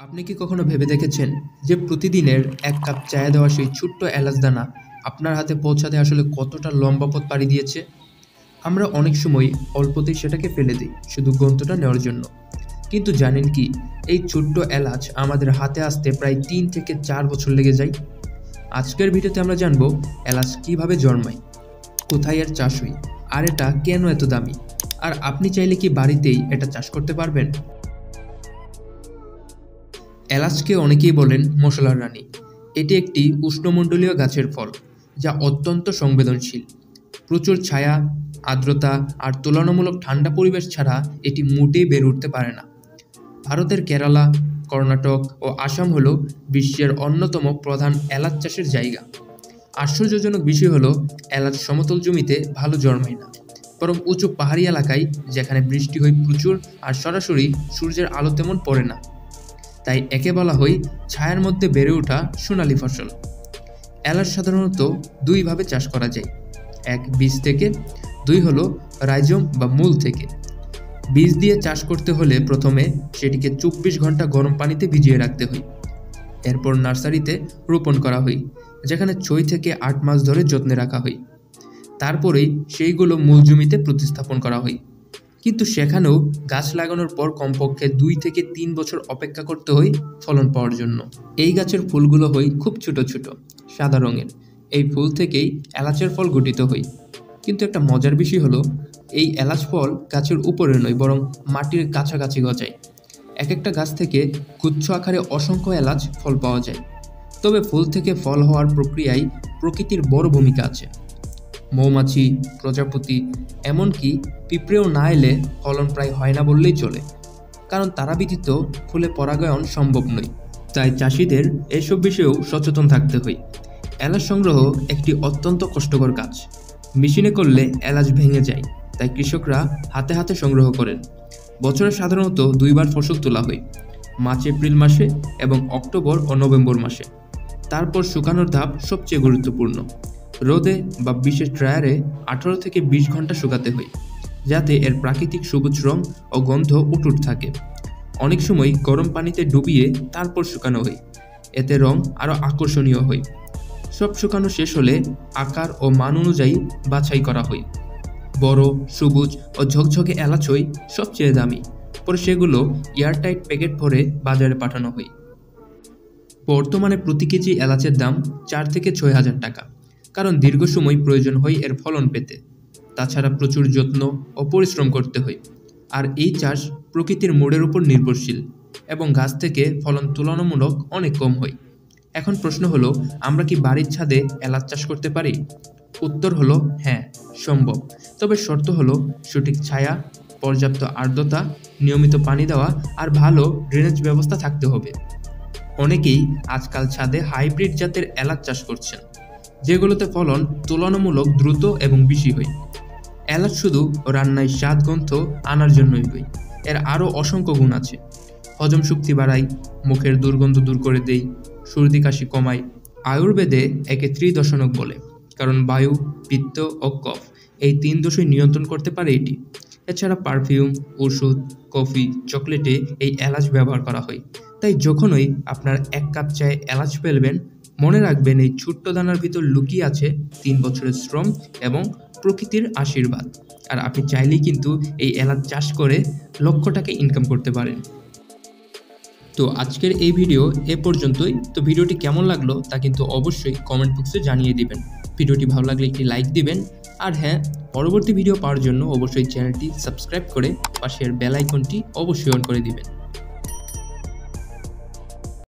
আপনি কি কখনো ভেবে দেখেছেন যে প্রতিদিনের এক কাপ চায়ে দেওয়া সেই ছোট্ট এলাচ দানা আপনার হাতে পৌঁছাতে আসলে কতটা লম্বা পথ পাড়ি দিয়েছে? আমরা অনেক সময় অল্পতেই সেটাকে ফেলে দিই শুধু গন্ধটা নেওয়ার জন্য। কিন্তু জানেন কি, এই ছোট্ট এলাচ আমাদের হাতে আসতে প্রায় ৩ থেকে ৪ বছর লেগে যায়। আজকের ভিডিওতে আমরা জানবো এলাচ কিভাবে জন্মায়, কোথায় এর চাষ হয়, আর এটা কেন এত দামি, আর আপনি চাইলে কি বাড়িতেই এটা চাষ করতে পারবেন। এলাচকে অনেকেই বলেন মশলার রানী। এটি একটি উষ্ণমণ্ডলীয় গাছের ফল যা অত্যন্ত সংবেদনশীল। প্রচুর ছায়া, আর্দ্রতা আর তুলনামূলক ঠান্ডা পরিবেশ ছাড়া এটি মোটেই বেড়ে উঠতে পারে না। ভারতের কেরালা, কর্ণাটক ও আসাম হল বিশ্বের অন্যতম প্রধান এলাচ চাষের জায়গা। আশ্চর্যজনক বিষয় হলো এলাচ সমতল জমিতে ভালো জন্মায় না, বরং উঁচু পাহাড়ি এলাকায় যেখানে বৃষ্টি হয় প্রচুর আর সরাসরি সূর্যের আলো তেমন পড়ে না। তাই একে বলা হয় ছায়ার মধ্যে বেড়ে ওঠা সোনালী ফসল। এলাচ সাধারণত দুইভাবে চাষ করা যায়, এক বীজ থেকে, দুই হলো রাইজোম বা মূল থেকে। বীজ দিয়ে চাষ করতে হলে প্রথমে সেটিকে ২৪ ঘন্টা গরম পানিতে ভিজিয়ে রাখতে হয়। এরপর নার্সারিতে রোপণ করা হয়, যেখানে ৬ থেকে ৮ মাস ধরে যত্নে রাখা হয়। তারপরেই সেইগুলো মূল জমিতে প্রতিস্থাপন করা হয়। কিন্তু সেখানেও গাছ লাগানোর পর কমপক্ষে ২ থেকে ৩ বছর অপেক্ষা করতে হয় ফলন পাওয়ার জন্য। এই গাছের ফুলগুলো হয় খুব ছোট ছোট, সাদা রঙের। এই ফুল থেকেই এলাচের ফল গঠিত হয়। কিন্তু একটা মজার বিষয় হলো, এই এলাচ ফল গাছের উপরে নয়, বরং মাটির কাছাকাছি গজায়। এক একটা গাছ থেকে গুচ্ছ আকারে অসংখ্য এলাচ ফল পাওয়া যায়। তবে ফুল থেকে ফল হওয়ার প্রক্রিয়ায় প্রকৃতির বড় ভূমিকা আছে। মৌমাছি, প্রজাপতি, এমনকি পিঁপড়েও না এলে ফলন প্রায় হয় না বললেই চলে, কারণ তারা ব্যতীত ফুলে পরাগায়ন সম্ভব নয়। তাই চাষিদের এসব বিষয়েও সচেতন থাকতে হয়। এলাচ সংগ্রহ একটি অত্যন্ত কষ্টকর কাজ। মেশিনে করলে এলাচ ভেঙে যায়, তাই কৃষকরা হাতে হাতে সংগ্রহ করেন। বছরে সাধারণত ২ বার ফসল তোলা হয়, মার্চ এপ্রিল মাসে এবং অক্টোবর ও নভেম্বর মাসে। তারপর শুকানোর ধাপ সবচেয়ে গুরুত্বপূর্ণ। রোদে বা বিশেষ ড্রায়ারে ১৮ থেকে ২০ ঘন্টা শুকাতে হয়, যাতে এর প্রাকৃতিক সবুজ রং ও গন্ধ অটুট থাকে। অনেক সময় গরম পানিতে ডুবিয়ে তারপর শুকানো হয়, এতে রং আরও আকর্ষণীয় হয়। সব শুকানো শেষ হলে আকার ও মান অনুযায়ী বাছাই করা হয়। বড়, সবুজ ও ঝকঝকে এলাচই সবচেয়ে দামি। পরে সেগুলো এয়ারটাইট প্যাকেট ভরে বাজারে পাঠানো হয়। বর্তমানে প্রতি কেজি এলাচের দাম ৪ থেকে ৬ হাজার টাকা, কারণ দীর্ঘ সময় প্রয়োজন হয় এর ফলন পেতে। তাছাড়া প্রচুর যত্ন ও পরিশ্রম করতে হয়। আর এই চাষ প্রকৃতির মোড়ের উপর নির্ভরশীল এবং গাছ থেকে ফলন তুলনামূলক অনেক কম হয়। এখন প্রশ্ন হলো, আমরা কি বাড়ির ছাদে এলাচ চাষ করতে পারি? উত্তর হলো হ্যাঁ, সম্ভব। তবে শর্ত হলো সঠিক ছায়া, পর্যাপ্ত আর্দ্রতা, নিয়মিত পানি দেওয়া আর ভালো ড্রেনেজ ব্যবস্থা থাকতে হবে। অনেকেই আজকাল ছাদে হাইব্রিড জাতের এলাচ চাষ করছেন, যেগুলোতে ফলন তুলনামূলক দ্রুত এবং বেশি হয়। এলাচ শুধু রান্নায় স্বাদ গন্ধ আনার জন্যই নয়, এর আরও অসংখ্য গুণ আছে। হজম শক্তি বাড়ায়, মুখের দুর্গন্ধ দূর করে দেয়, সর্দি কাশি কমায়। আয়ুর্বেদে একে ত্রিদশনক বলে, কারণ বায়ু, পিত্ত ও কফ এই ৩ দোষই নিয়ন্ত্রণ করতে পারে এটি। এছাড়া পারফিউম, ওষুধ, কফি, চকলেটে এই এলাচ ব্যবহার করা হয়। তাই যখনই আপনার ১ কাপ চায়ে এলাচ ফেলবেন, মনে রাখবেন এই ছোট্ট দানার ভিতর লুকিয়ে আছে ৩ বছরের শ্রম এবং প্রকৃতির আশীর্বাদ। আর আপনি চাইলেই কিন্তু এই এলাচ চাষ করে লক্ষ টাকা ইনকাম করতে পারেন। তো আজকের এই ভিডিও এ পর্যন্তই। তো ভিডিওটি কেমন লাগলো তা কিন্তু অবশ্যই কমেন্ট বক্সে জানিয়ে দিবেন। ভিডিওটি ভালো লাগলে একটি লাইক দিবেন। আর হ্যাঁ, পরবর্তী ভিডিও পাওয়ার জন্য অবশ্যই চ্যানেলটি সাবস্ক্রাইব করে পাশের বেল আইকনটি অবশ্যই অন করে দিবেন।